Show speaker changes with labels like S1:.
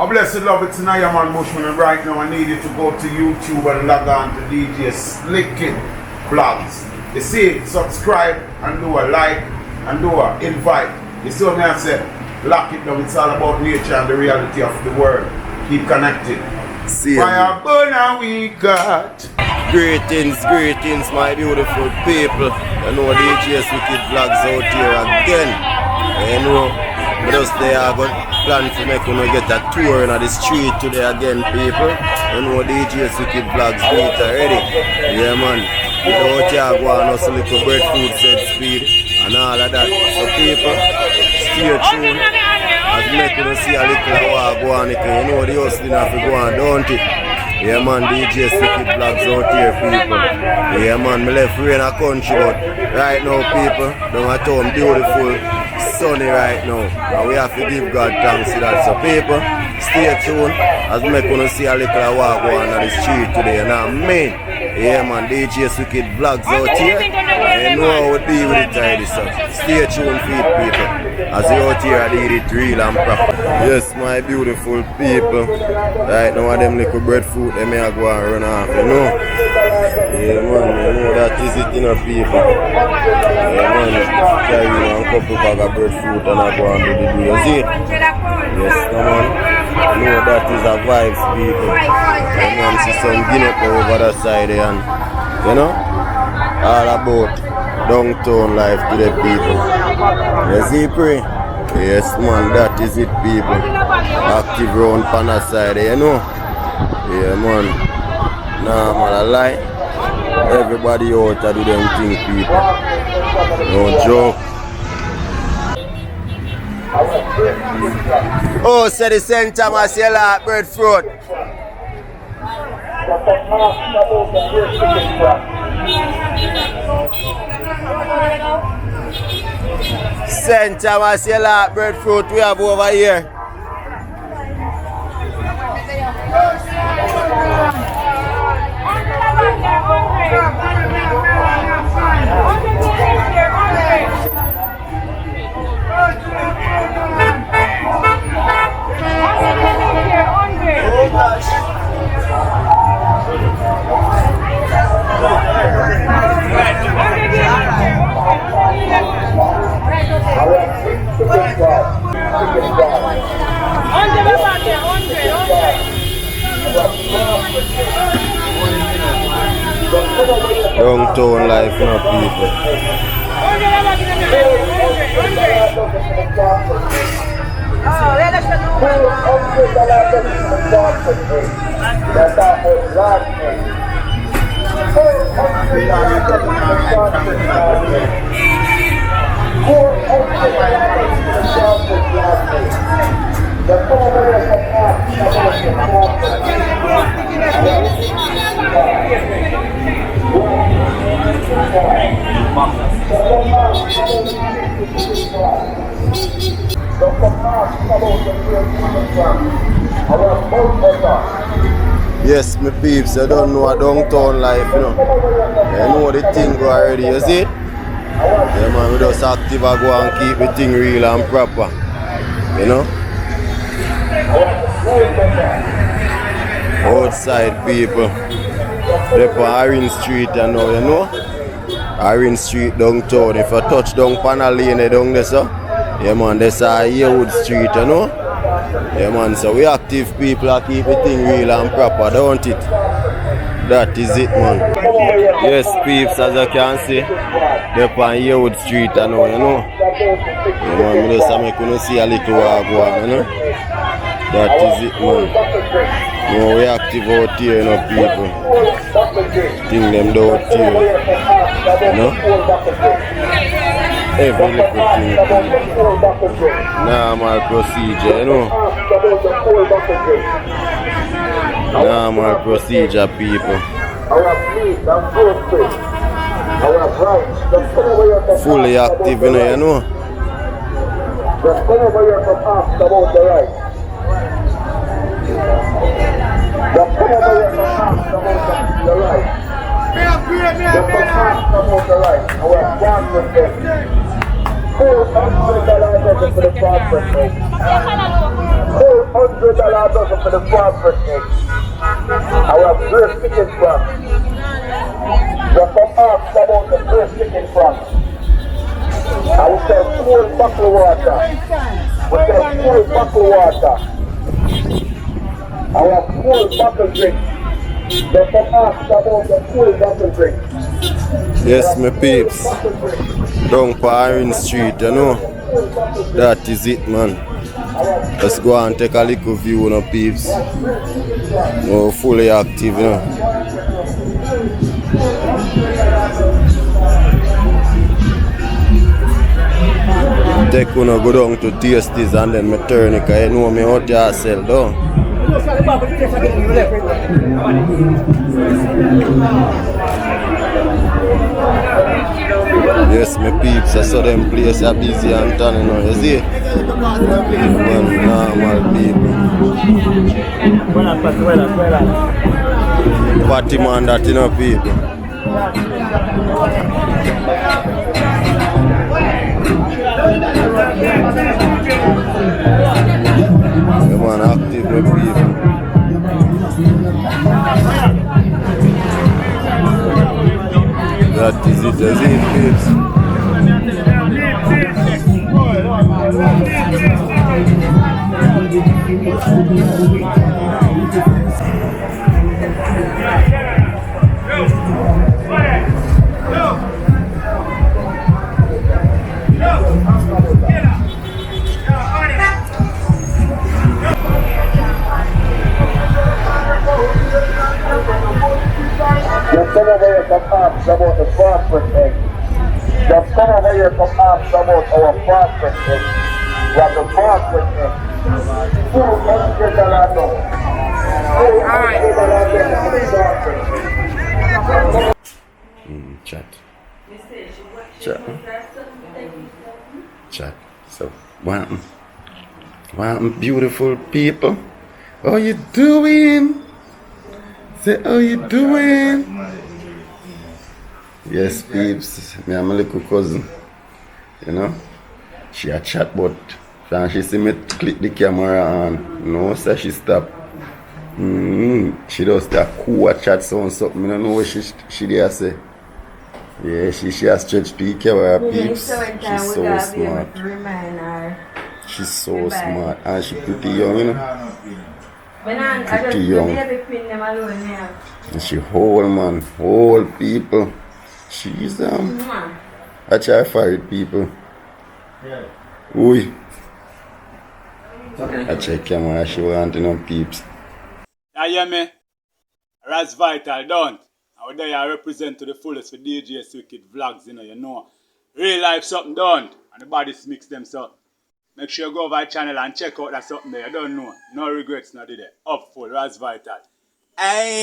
S1: I bless the love, it's Naya Man Bushman, and right now I need you to go to YouTube and log on to djswicked vlogs. You see, subscribe and do a like and do a invite. You see what I say? Lock it down, it's all about nature and the reality of the world. Keep connected.
S2: See
S1: Fire burner we got.
S2: Greetings, my beautiful people. You know djswicked vlogs out here again. You know, just they are going to plan to make you get a tour in the street today again, people. You know djswicked vlogs meet already. Yeah, man. You know what you go on us a little breadfruit said speed and all of that. So people, stay tuned. As you make you see a little while go on, you know the hustling have to go on, don't it? Yeah man, djswicked vlogs out here, people. Yeah man, me left rain a country, but right now, people, down at home, beautiful, sunny right now. And we have to give God thanks to that. So people, stay tuned as we make you see a little while go on the street today. And I mean, yeah man, djswicked vlogs out here. And you know how it be with it already, so stay tuned for it, people. As you out here, I did it real and proper. Yes, my beautiful people. Right now, them little breadfruit, they may go and run off, you know. Yeah, man, you know that is it, you know, people. Yeah, man, carry a couple bag of breadfruit and I go and do the do. You see? Yes, come on. You know that is a vibes, people. Yeah, man, see some guinea over that side there, and, you know, all about downtown life to the people. You see, pray? Yes, man, that is it, people. Active round pan that side, you know? Yeah, man. Nah, man, I lie. Everybody out to do them thing, people. No joke. Oh, say the St. Thomas, you like breadfruit. St. Thomas, you like breadfruit we have over here. Downtown life, you know, people. Yes, my peeps, I don't know a downtown life, you know. I know the thing go already, you see? Yeah man, we just active and go and keep the thing real and proper. You know? Outside people. They're on Iron Street, you know? Iron Street downtown. If I touch down Panel Lane down there, so, yeah man, there's a Yearwood Street, you know? Yeah man, so we active people are keep the thing real and proper, don't it? That is it, man. Yes, peeps, as you can see, they're on Yearwood Street, you know? Yeah man, we just make you see a little walk, you know? That is it, man. You know, we active out here, you know, people. Thing them down here, you know? Every little thing, normal procedure, you know. Normal procedure, people. Fully active, you know.
S3: Just come over here from ask about the right. Just come over here from ask about the right. Just come ask about the right. Our partner $400 for the partner. $400 $100 dozen for the Breadfruit egg. I have great chicken from. Just some ask about the great chicken from. I will sell full bottle of water. We sell full bottle of water. I have full bottle drink. Just some ask about the full bottle drink.
S2: Yes, my peeps. Down Parin Street, you know. That is it, man. Let's go and take a little view, you know, peeps. Oh, fully active, you know. Take you know, go down to taste this and then me turn it, because you know me out here sell down. Yes, my peeps, I saw them place are busy and turning on, you see? Man, normal people. Party man that, you know, people. Come on, active, my people. That is it, as it is.
S3: Just come over here to ask about the Breadfruit egg. Just come over here to ask about our Breadfruit egg. We have the Breadfruit egg. $200 dozen.
S2: Chat. Chat. So, what beautiful people. How you doing? Say, how you doing? Yes, peeps. Me and my little cousin. You know? She a chat, but when she see me click the camera on, no, so she stop. She does that cool chat sound something. I don't know what she there say. Yeah, she has stretched the camera, peeps. She's so smart. She's so smart. And she pretty young, you know? Pretty young. And she whole, man. Whole people. She's, I try for it, people. Oi. I check camera, she want to know peeps.
S4: You hear me? Raz Vital, don't. Out there I represent to the fullest for djswicked vlogs, you know. Real life something done. And the bodies mix them so. Make sure you go over our channel and check out that something there. You don't know. No regrets, not did it. Up full, Raz Vital. Aye.